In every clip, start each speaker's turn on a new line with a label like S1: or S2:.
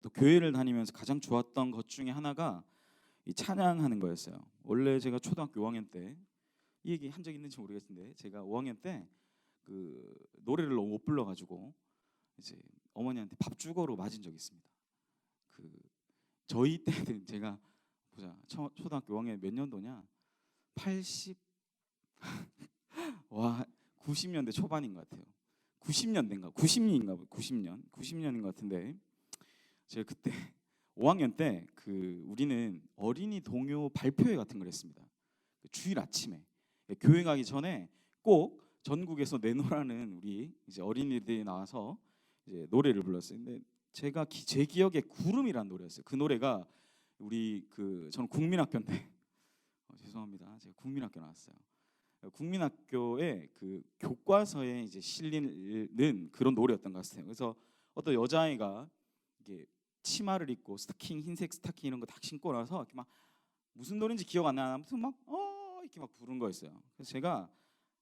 S1: 또 교회를 다니면서 가장 좋았던 것 중에 하나가 이 찬양하는 거였어요. 원래 제가 초등학교 5학년 때 이 얘기 한 적 있는지 모르겠는데 제가 5학년 때 그 노래를 너무 못 불러가지고 이제 어머니한테 밥주거로 맞은 적이 있습니다. 그 저희 때는 제가 보자 초등학교 5학년 몇 년도냐 80 와 90년대 초반인 것 같아요. 90년대인가 90년인가 90년인 것 같은데 제가 그때 5학년 때 그 우리는 어린이 동요 발표회 같은 걸 했습니다. 주일 아침에 교회 가기 전에 꼭 전국에서 내노라는 우리 이제 어린이들이 나와서 이제 노래를 불렀어요. 근데 제가 제 기억에 구름이라는 노래였어요. 그 노래가 우리 그 저는 국민학교인데 죄송합니다. 제가 국민학교 나왔어요. 국민학교의 그 교과서에 이제 실리는 그런 노래였던 것 같아요. 그래서 어떤 여자아이가 이게 치마를 입고 스타킹 흰색 스타킹 이런 거 딱 신고 나서 이렇게 막 무슨 노래인지 기억 안 나요. 아무튼 막 이렇게 막 부른 거였어요. 그래서 제가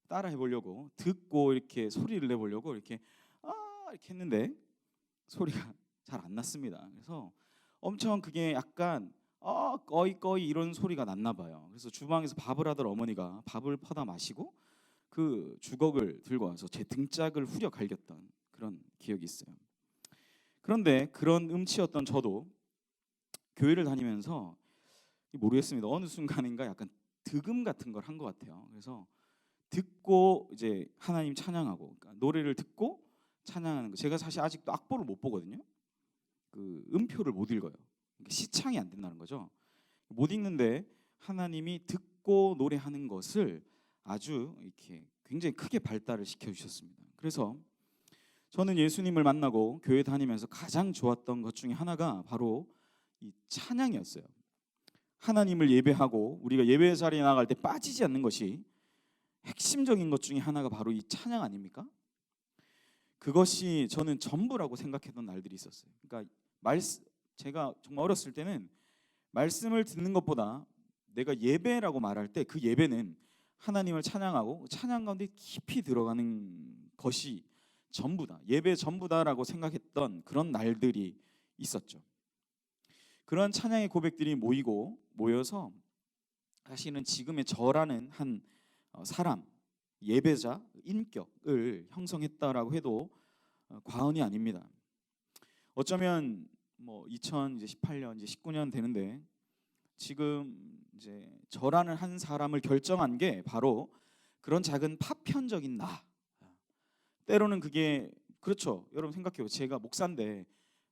S1: 따라 해보려고 듣고 이렇게 소리를 내보려고 이렇게 이렇게 했는데 소리가 잘 안 났습니다. 그래서 엄청 그게 약간 꺼이 이런 소리가 났나 봐요. 그래서 주방에서 밥을 하던 어머니가 밥을 퍼다 마시고 그 주걱을 들고 와서 제 등짝을 후려 갈겼던 그런 기억이 있어요. 그런데 그런 음치였던 저도 교회를 다니면서 모르겠습니다. 어느 순간인가 약간 득음 같은 걸 한 것 같아요. 그래서 듣고 이제 하나님 찬양하고 그러니까 노래를 듣고 찬양하는 거. 제가 사실 아직도 악보를 못 보거든요. 그 음표를 못 읽어요. 그러니까 시창이 안 된다는 거죠. 못 읽는데 하나님이 듣고 노래하는 것을 아주 이렇게 굉장히 크게 발달을 시켜 주셨습니다. 그래서 저는 예수님을 만나고 교회 다니면서 가장 좋았던 것 중에 하나가 바로 이 찬양이었어요. 하나님을 예배하고 우리가 예배 자리에 나갈 때 빠지지 않는 것이 핵심적인 것 중에 하나가 바로 이 찬양 아닙니까? 그것이 저는 전부라고 생각했던 날들이 있었어요. 그러니까 제가 정말 어렸을 때는 말씀을 듣는 것보다 내가 예배라고 말할 때 그 예배는 하나님을 찬양하고 찬양 가운데 깊이 들어가는 것이 전부다. 예배 전부다라고 생각했던 그런 날들이 있었죠. 그런 찬양의 고백들이 모여서 사실은 지금의 저라는 한 사람, 예배자, 인격을 형성했다라고 해도 과언이 아닙니다. 어쩌면 뭐 2018년 이제 19년 되는데 지금 이제 저라는 한 사람을 결정한 게 바로 그런 작은 파편적인 나. 때로는 그게 그렇죠. 여러분 생각해요. 제가 목사인데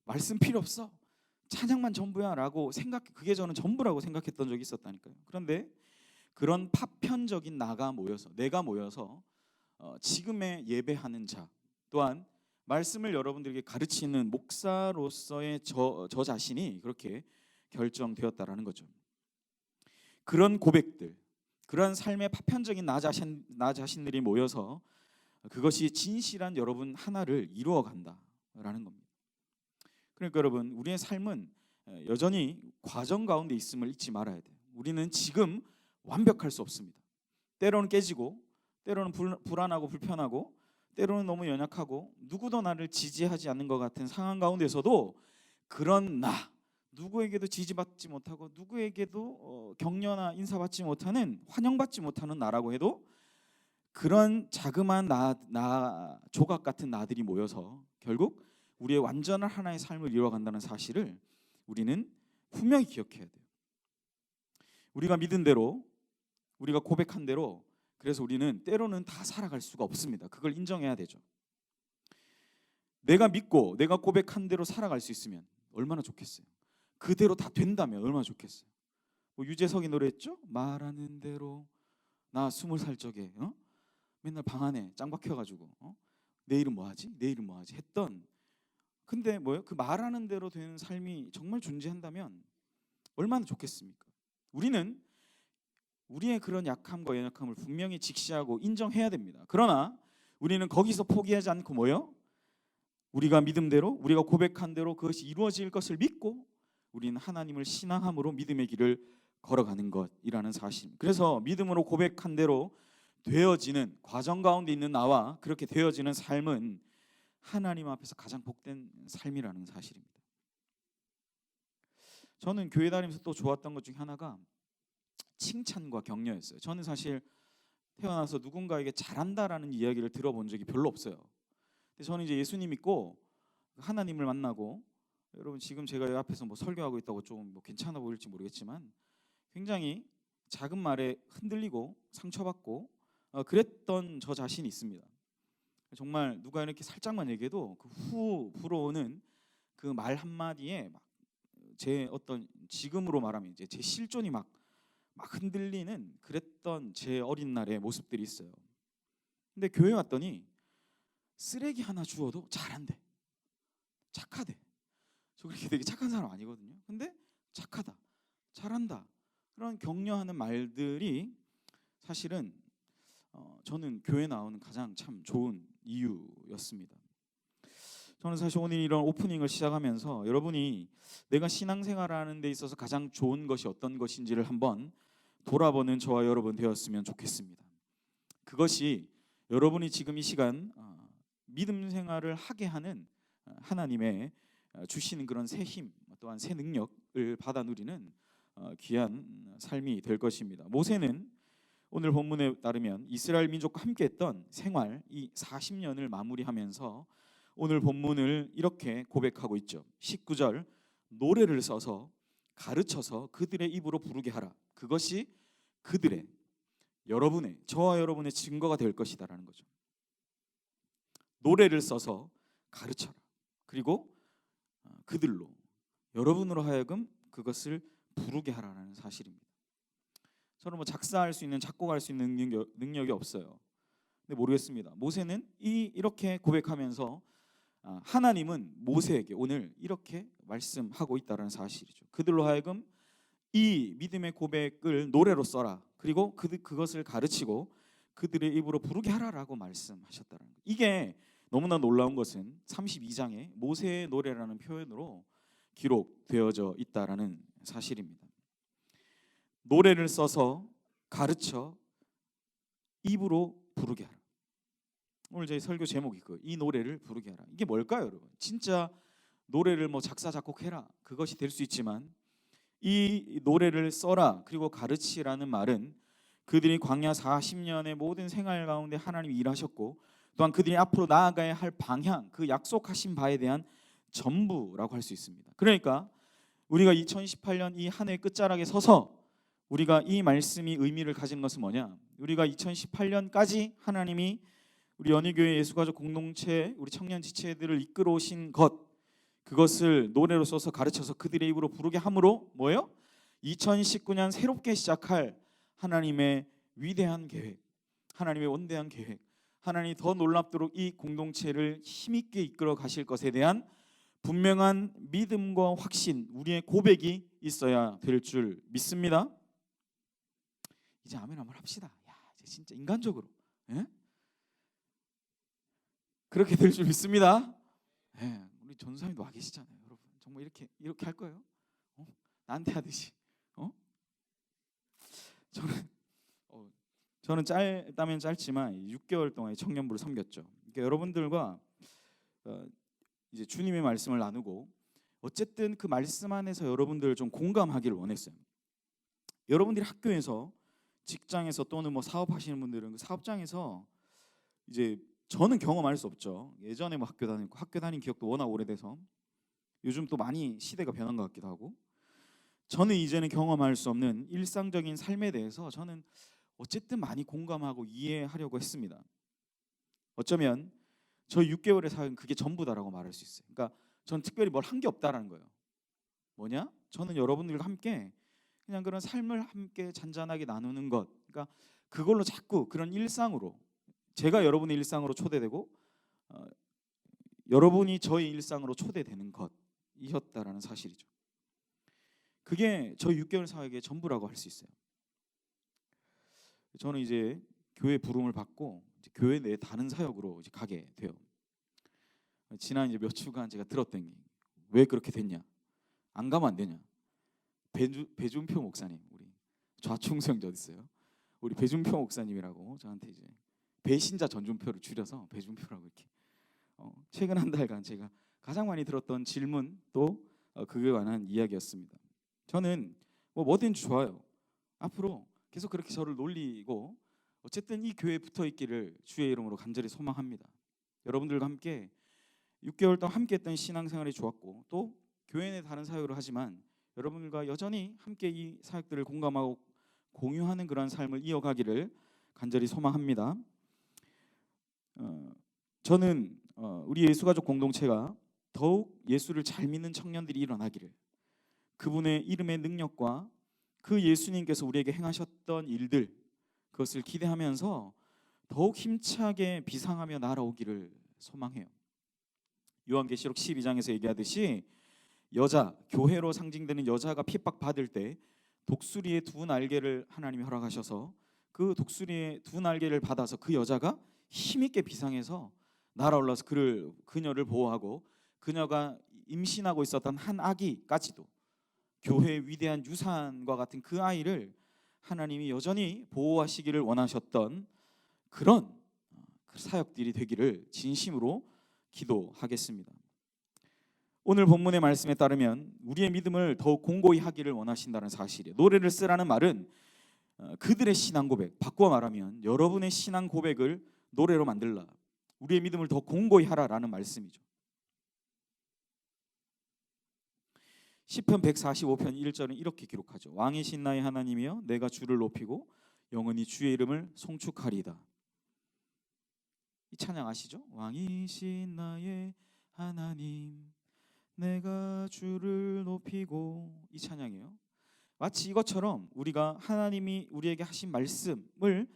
S1: 말씀 필요 없어. 찬양만 전부야라고 그게 저는 전부라고 생각했던 적이 있었다니까요. 그런데 그런 파편적인 내가 모여서 지금의 예배하는 자 또한 말씀을 여러분들에게 가르치는 목사로서의 저 자신이 그렇게 결정되었다라는 거죠. 그런 고백들, 그런 삶의 파편적인 나 자신들이 모여서 그것이 진실한 여러분 하나를 이루어 간다라는 겁니다. 그러니까 여러분 우리의 삶은 여전히 과정 가운데 있음을 잊지 말아야 돼요. 우리는 지금 완벽할 수 없습니다. 때로는 깨지고 때로는 불안하고 불편하고 때로는 너무 연약하고 누구도 나를 지지하지 않는 것 같은 상황 가운데서도 그런 누구에게도 지지받지 못하고 누구에게도 격려나 인사받지 못하는 환영받지 못하는 나라고 해도 그런 자그마한 조각 같은 나들이 모여서 결국 우리의 완전한 하나의 삶을 이루어간다는 사실을 우리는 분명히 기억해야 돼요. 우리가 믿은 대로 우리가 고백한 대로 그래서 우리는 때로는 다 살아갈 수가 없습니다. 그걸 인정해야 되죠. 내가 믿고 내가 고백한 대로 살아갈 수 있으면 얼마나 좋겠어요. 그대로 다 된다면 얼마나 좋겠어요. 뭐 유재석이 노래했죠? 말하는 대로 나 20살 적에 맨날 방 안에 짱 박혀가지고 내일은 뭐하지? 내일은 뭐하지? 했던 근데 뭐예요? 그 말하는 대로 되는 삶이 정말 존재한다면 얼마나 좋겠습니까? 우리는 우리의 그런 약함과 연약함을 분명히 직시하고 인정해야 됩니다. 그러나 우리는 거기서 포기하지 않고 뭐예요? 우리가 믿음대로 우리가 고백한 대로 그것이 이루어질 것을 믿고 우리는 하나님을 신앙함으로 믿음의 길을 걸어가는 것이라는 사실. 그래서 믿음으로 고백한 대로 되어지는 과정 가운데 있는 나와 그렇게 되어지는 삶은 하나님 앞에서 가장 복된 삶이라는 사실입니다. 저는 교회 다니면서 또 좋았던 것 중에 하나가 칭찬과 격려였어요. 저는 사실 태어나서 누군가에게 잘한다라는 이야기를 들어본 적이 별로 없어요. 근데 저는 이제 예수님 믿고 하나님을 만나고, 여러분 지금 제가 이 앞에서 뭐 설교하고 있다고 좀 뭐 괜찮아 보일지 모르겠지만 굉장히 작은 말에 흔들리고 상처받고 그랬던 저 자신이 있습니다. 정말 누가 이렇게 살짝만 얘기해도 그 후 불어오는 그 말 한마디에 막 제 어떤, 지금으로 말하면 이제 제 실존이 막 흔들리는 그랬던 제 어린 날의 모습들이 있어요. 근데 교회 왔더니 쓰레기 하나 주워도 잘한대, 착하대. 저 그렇게 되게 착한 사람 아니거든요. 근데 착하다, 잘한다, 그런 격려하는 말들이 사실은 저는 교회 나오는 가장 참 좋은 이유였습니다. 저는 사실 오늘 이런 오프닝을 시작하면서 여러분이 내가 신앙생활하는 데 있어서 가장 좋은 것이 어떤 것인지를 한번 돌아보는 저와 여러분 되었으면 좋겠습니다. 그것이 여러분이 지금 이 시간 믿음 생활을 하게 하는 하나님의 주시는 그런 새 힘, 또한 새 능력을 받아 누리는 귀한 삶이 될 것입니다. 모세는 오늘 본문에 따르면 이스라엘 민족과 함께했던 생활 이 40년을 마무리하면서 오늘 본문을 이렇게 고백하고 있죠. 19절, 노래를 써서 가르쳐서 그들의 입으로 부르게 하라. 그것이 그들의, 여러분의, 저와 여러분의 증거가 될 것이다라는 거죠. 노래를 써서 가르쳐라. 그리고 그들로, 여러분으로 하여금 그것을 부르게 하라는 사실입니다. 저는 뭐 작사할 수 있는, 작곡할 수 있는 능력이 없어요. 근데 모르겠습니다. 모세는 이렇게 고백하면서 하나님은 모세에게 오늘 이렇게 말씀하고 있다는 사실이죠. 그들로 하여금 이 믿음의 고백을 노래로 써라. 그리고 그것을 가르치고 그들의 입으로 부르게 하라라고 말씀하셨다는 거예요. 이게 너무나 놀라운 것은 32장에 모세의 노래라는 표현으로 기록되어져 있다라는 사실입니다. 노래를 써서 가르쳐 입으로 부르게 하라. 오늘 저희 설교 제목이 이 노래를 부르게 하라. 이게 뭘까요, 여러분? 진짜 노래를 뭐 작사 작곡해라, 그것이 될 수 있지만 이 노래를 써라 그리고 가르치라는 말은 그들이 광야 40년의 모든 생활 가운데 하나님이 일하셨고, 또한 그들이 앞으로 나아가야 할 방향, 그 약속하신 바에 대한 전부라고 할 수 있습니다. 그러니까 우리가 2018년 이 한 해 끝자락에 서서 우리가 이 말씀이 의미를 가진 것은 뭐냐? 우리가 2018년까지 하나님이 우리 연희교회 예수가족 공동체, 우리 청년 지체들을 이끌어 오신 것, 그것을 노래로 써서 가르쳐서 그들의 입으로 부르게 함으로 뭐예요? 2019년 새롭게 시작할 하나님의 위대한 계획, 하나님의 원대한 계획, 하나님이 더 놀랍도록 이 공동체를 힘있게 이끌어 가실 것에 대한 분명한 믿음과 확신, 우리의 고백이 있어야 될 줄 믿습니다. 이제 아멘 한번 합시다. 야, 이제 진짜 인간적으로, 예? 그렇게 될 줄 믿습니다. 예, 우리 전사님도 와 계시잖아요, 여러분. 정말 이렇게 할 거예요? 나한테 하듯이. 저는 짧다면 짧지만 6개월 동안 청년부를 섬겼죠. 그러니까 여러분들과 이제 주님의 말씀을 나누고, 어쨌든 그 말씀 안에서 여러분들을 좀 공감하기를 원했어요. 여러분들이 학교에서, 직장에서, 또는 뭐 사업하시는 분들은 그 사업장에서 이제 저는 경험할 수 없죠. 예전에 뭐 학교 다닌 기억도 워낙 오래돼서 요즘 또 많이 시대가 변한 것 같기도 하고, 저는 이제는 경험할 수 없는 일상적인 삶에 대해서 저는 어쨌든 많이 공감하고 이해하려고 했습니다. 어쩌면 저 6개월의 사역은 그게 전부다라고 말할 수 있어요. 그러니까 저는 특별히 뭘 한 게 없다라는 거예요. 뭐냐? 저는 여러분들과 함께 그냥 그런 삶을 함께 잔잔하게 나누는 것, 그러니까 그걸로 자꾸 그런 일상으로, 제가 여러분의 일상으로 초대되고 여러분이 저의 일상으로 초대되는 것이었다라는 사실이죠. 그게 저 6개월 사역의 전부라고 할 수 있어요. 저는 이제 교회 부름을 받고 이제 교회 내 다른 사역으로 이제 가게 돼요. 지난 이제 몇 주간 제가 들었던 게, 왜 그렇게 됐냐? 안 가면 안 되냐? 배준표 목사님, 우리 좌충성이 어디 있어요? 우리 배준표 목사님이라고 저한테 이제 배신자 전준표를 줄여서 배준표라고 이렇게 최근 한 달간 제가 가장 많이 들었던 질문도 그에 관한 이야기였습니다. 저는 뭐든지 좋아요. 앞으로 계속 그렇게 저를 놀리고 어쨌든 이 교회에 붙어 있기를 주의 이름으로 간절히 소망합니다. 여러분들과 함께 6개월 동안 함께했던 신앙생활이 좋았고 또 교회 내 다른 사역을 하지만 여러분들과 여전히 함께 이 사역들을 공감하고 공유하는 그런 삶을 이어가기를 간절히 소망합니다. 저는 우리 예수가족 공동체가 더욱 예수를 잘 믿는 청년들이 일어나기를, 그분의 이름의 능력과 그 예수님께서 우리에게 행하셨던 일들, 그것을 기대하면서 더욱 힘차게 비상하며 날아오기를 소망해요. 요한계시록 12장에서 얘기하듯이 여자, 교회로 상징되는 여자가 핍박받을 때 독수리의 두 날개를 하나님이 허락하셔서 그 독수리의 두 날개를 받아서 그 여자가 힘있게 비상해서 날아올라서 그녀를 보호하고, 그녀가 임신하고 있었던 한 아기까지도 교회의 위대한 유산과 같은 그 아이를 하나님이 여전히 보호하시기를 원하셨던 그런 사역들이 되기를 진심으로 기도하겠습니다. 오늘 본문의 말씀에 따르면 우리의 믿음을 더욱 공고히 하기를 원하신다는 사실이에요. 노래를 쓰라는 말은 그들의 신앙 고백, 바꾸어 말하면 여러분의 신앙 고백을 노래로 만들라, 우리의 믿음을 더 공고히 하라라는 말씀이죠. 시편 145편 1절은 이렇게 기록하죠. 왕이신 나의 하나님이여 내가 주를 높이고 영원히 주의 이름을 송축하리이다. 이 찬양 아시죠? 왕이신 나의 하나님 내가 주를 높이고, 이 찬양이에요. 마치 이것처럼 우리가 하나님이 우리에게 하신 말씀을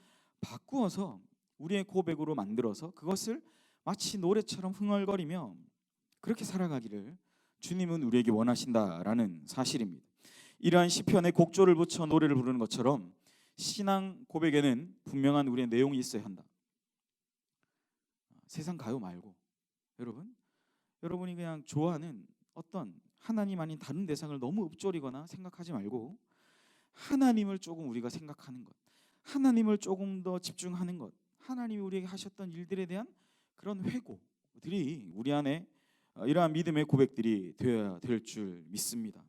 S1: 바꾸어서 우리의 고백으로 만들어서 그것을 마치 노래처럼 흥얼거리며 그렇게 살아가기를 주님은 우리에게 원하신다라는 사실입니다. 이러한 시편에 곡조를 붙여 노래를 부르는 것처럼 신앙 고백에는 분명한 우리의 내용이 있어야 한다. 세상 가요 말고 여러분이 그냥 좋아하는 어떤 하나님 아닌 다른 대상을 너무 읊조리거나 생각하지 말고 하나님을 조금 우리가 생각하는 것, 하나님을 조금 더 집중하는 것, 하나님이 우리에게 하셨던 일들에 대한 그런 회고들이 우리 안에 이러한 믿음의 고백들이 되어야 될 줄 믿습니다.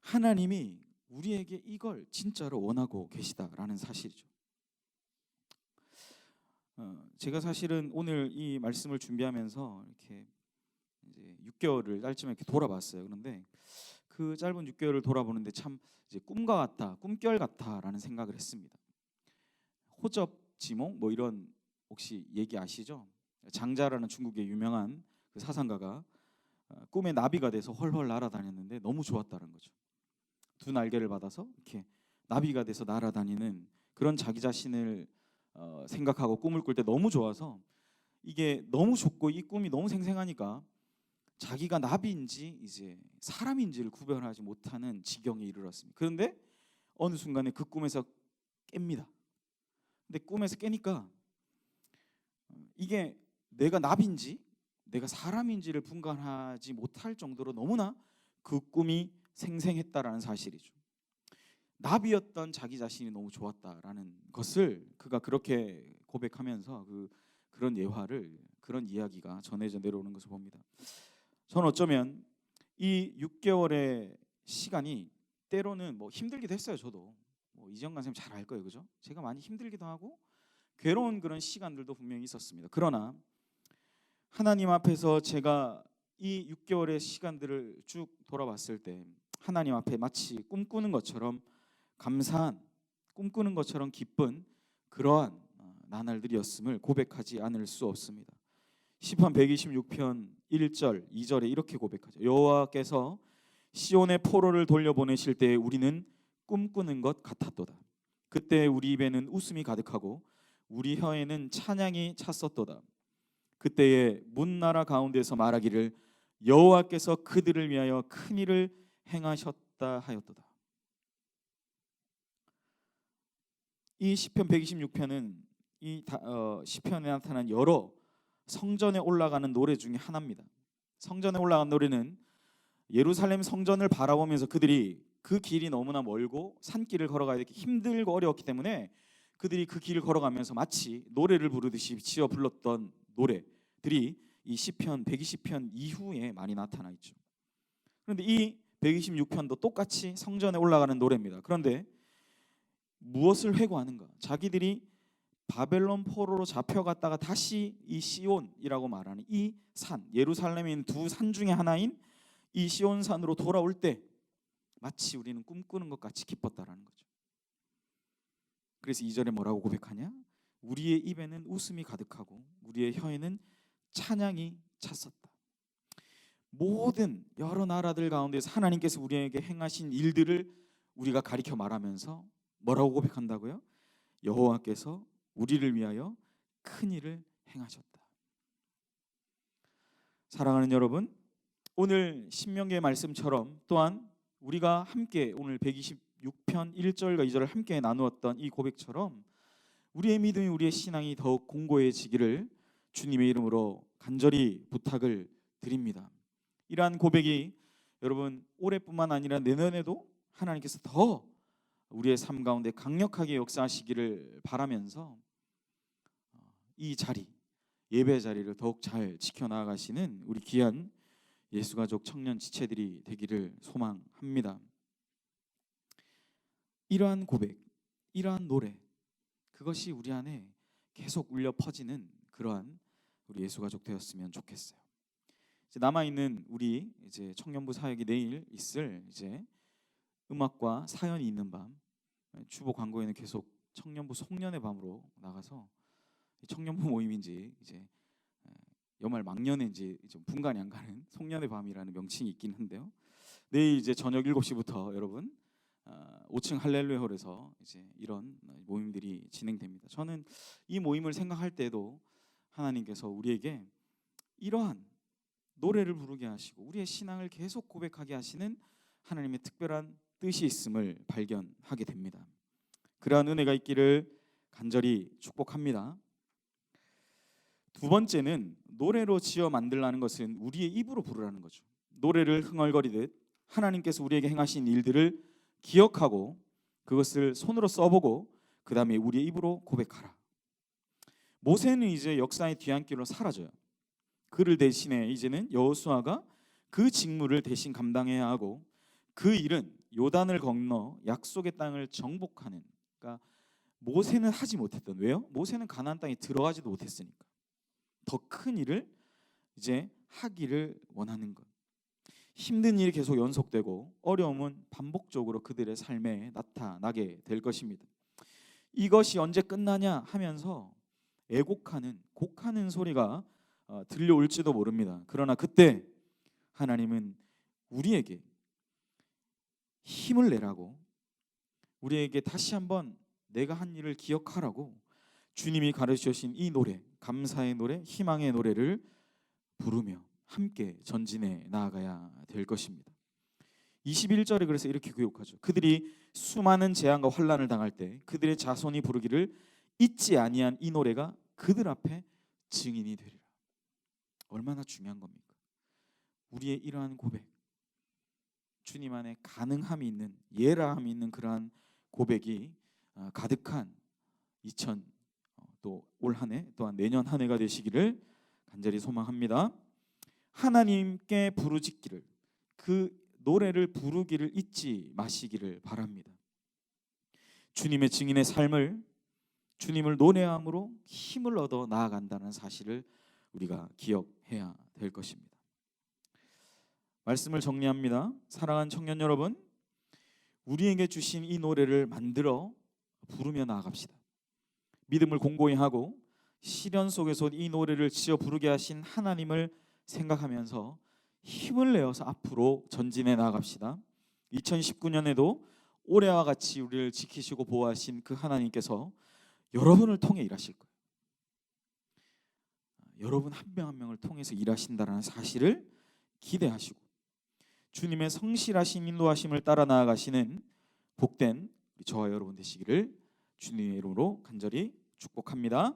S1: 하나님이 우리에게 이걸 진짜로 원하고 계시다라는 사실이죠. 제가 사실은 오늘 이 말씀을 준비하면서 이렇게 이제 6개월을 짧지만 이렇게 돌아봤어요. 그런데 그 짧은 6개월을 돌아보는데 참 이제 꿈과 같다, 꿈결 같다라는 생각을 했습니다. 호접지몽 뭐 이런 혹시 얘기 아시죠? 장자라는 중국의 유명한 그 사상가가 꿈에 나비가 돼서 헐헐 날아다녔는데 너무 좋았다는 거죠. 두 날개를 받아서 이렇게 나비가 돼서 날아다니는 그런 자기 자신을 생각하고 꿈을 꿀 때 너무 좋아서 이게 너무 좋고 이 꿈이 너무 생생하니까 자기가 나비인지 이제 사람인지를 구별하지 못하는 지경에 이르렀습니다. 그런데 어느 순간에 그 꿈에서 깹니다. 근데 꿈에서 깨니까 이게 내가 나비인지 내가 사람인지를 분간하지 못할 정도로 너무나 그 꿈이 생생했다라는 사실이죠. 나비였던 자기 자신이 너무 좋았다라는 것을 그가 그렇게 고백하면서 그런 예화를, 그런 이야기가 전해져 내려오는 것을 봅니다. 저는 어쩌면 이 6개월의 시간이 때로는 뭐 힘들기도 했어요. 저도 이정관 선생님 잘 알 거예요, 그죠? 제가 많이 힘들기도 하고 괴로운 그런 시간들도 분명히 있었습니다. 그러나 하나님 앞에서 제가 이 6개월의 시간들을 쭉 돌아봤을 때 하나님 앞에 마치 꿈꾸는 것처럼 감사한, 꿈꾸는 것처럼 기쁜 그러한 나날들이었음을 고백하지 않을 수 없습니다. 시편 126편 1절 2절에 이렇게 고백하죠. 여호와께서 시온의 포로를 돌려보내실 때에 우리는 꿈꾸는 것 같았도다. 그때 우리 입에는 웃음이 가득하고 우리 혀에는 찬양이 찼었도다. 그때에 문나라 가운데서 말하기를 여호와께서 그들을 위하여 큰 일을 행하셨다 하였도다. 이 시편 126편은 이 시편에 나타난 여러 성전에 올라가는 노래 중에 하나입니다. 성전에 올라간 노래는 예루살렘 성전을 바라보면서 그들이 그 길이 너무나 멀고 산길을 걸어가야 되기 힘들고 어려웠기 때문에 그들이 그 길을 걸어가면서 마치 노래를 부르듯이 지어 불렀던 노래들이 이 시편 120편 이후에 많이 나타나 있죠. 그런데 이 126편도 똑같이 성전에 올라가는 노래입니다. 그런데 무엇을 회고하는가? 자기들이 바벨론 포로로 잡혀갔다가 다시 이 시온이라고 말하는 이 산, 예루살렘에 있는 두 산 중에 하나인 이 시온산으로 돌아올 때 마치 우리는 꿈꾸는 것 같이 기뻤다라는 거죠. 그래서 2절에 뭐라고 고백하냐? 우리의 입에는 웃음이 가득하고 우리의 혀에는 찬양이 찼었다. 모든 여러 나라들 가운데서 하나님께서 우리에게 행하신 일들을 우리가 가리켜 말하면서 뭐라고 고백한다고요? 여호와께서 우리를 위하여 큰 일을 행하셨다. 사랑하는 여러분, 오늘 신명기의 말씀처럼 또한 우리가 함께 오늘 126편 1절과 2절을 함께 나누었던 이 고백처럼 우리의 믿음이, 우리의 신앙이 더욱 공고해지기를 주님의 이름으로 간절히 부탁을 드립니다. 이러한 고백이 여러분 올해뿐만 아니라 내년에도 하나님께서 더 우리의 삶 가운데 강력하게 역사하시기를 바라면서 이 자리, 예배 자리를 더욱 잘 지켜나가시는 우리 귀한 예수가족 청년 지체들이 되기를 소망합니다. 이러한 고백, 이러한 노래, 그것이 우리 안에 계속 울려 퍼지는 그러한 우리 예수가족 되었으면 좋겠어요. 이제 남아 있는 우리 이제 청년부 사역이 내일 있을 이제 음악과 사연이 있는 밤, 주보 광고에는 계속 청년부 송년의 밤으로 나가서 청년부 모임인지 이제 연말 막년인지 좀 분간이 안 가는 송년의 밤이라는 명칭이 있긴 한데요. 내일 이제 저녁 7시부터 여러분 5층 할렐루야홀에서 이제 이런 모임들이 진행됩니다. 저는 이 모임을 생각할 때도 하나님께서 우리에게 이러한 노래를 부르게 하시고 우리의 신앙을 계속 고백하게 하시는 하나님의 특별한 뜻이 있음을 발견하게 됩니다. 그러한 은혜가 있기를 간절히 축복합니다. 두 번째는 노래로 지어 만들라는 것은 우리의 입으로 부르라는 거죠. 노래를 흥얼거리듯 하나님께서 우리에게 행하신 일들을 기억하고 그것을 손으로 써보고 그 다음에 우리의 입으로 고백하라. 모세는 이제 역사의 뒤안길로 사라져요. 그를 대신해 이제는 여호수아가 그 직무를 대신 감당해야 하고 그 일은 요단을 건너 약속의 땅을 정복하는, 그러니까 모세는 하지 못했던, 왜요? 모세는 가나안 땅에 들어가지도 못했으니까 더 큰 일을 이제 하기를 원하는 것. 힘든 일이 계속 연속되고 어려움은 반복적으로 그들의 삶에 나타나게 될 것입니다. 이것이 언제 끝나냐 하면서 애곡하는, 곡하는 소리가 들려올지도 모릅니다. 그러나 그때 하나님은 우리에게 힘을 내라고, 우리에게 다시 한번 내가 한 일을 기억하라고 주님이 가르치신 이 노래, 감사의 노래, 희망의 노래를 부르며 함께 전진해 나아가야 될 것입니다. 21절에 그래서 이렇게 교육하죠. 그들이 수많은 재앙과 환난을 당할 때 그들의 자손이 부르기를 잊지 아니한 이 노래가 그들 앞에 증인이 되리라. 얼마나 중요한 겁니까? 우리의 이러한 고백, 주님 안에 가능함이 있는, 예라함이 있는 그러한 고백이 가득한 또 올 한 해 또한 내년 한 해가 되시기를 간절히 소망합니다. 하나님께 부르짖기를, 그 노래를 부르기를 잊지 마시기를 바랍니다. 주님의 증인의 삶을, 주님을 노래함으로 힘을 얻어 나아간다는 사실을 우리가 기억해야 될 것입니다. 말씀을 정리합니다. 사랑하는 청년 여러분, 우리에게 주신 이 노래를 만들어 부르며 나아갑시다. 믿음을 공고히 하고 시련 속에서 이 노래를 지어 부르게 하신 하나님을 생각하면서 힘을 내어서 앞으로 전진해 나아갑시다. 2019년에도 올해와 같이 우리를 지키시고 보호하신 그 하나님께서 여러분을 통해 일하실 거예요. 여러분 한 명 한 명을 통해서 일하신다는 사실을 기대하시고 주님의 성실하신 인도하심을 따라 나아가시는 복된 저와 여러분 되시기를 주님의 이름으로 간절히 축복합니다.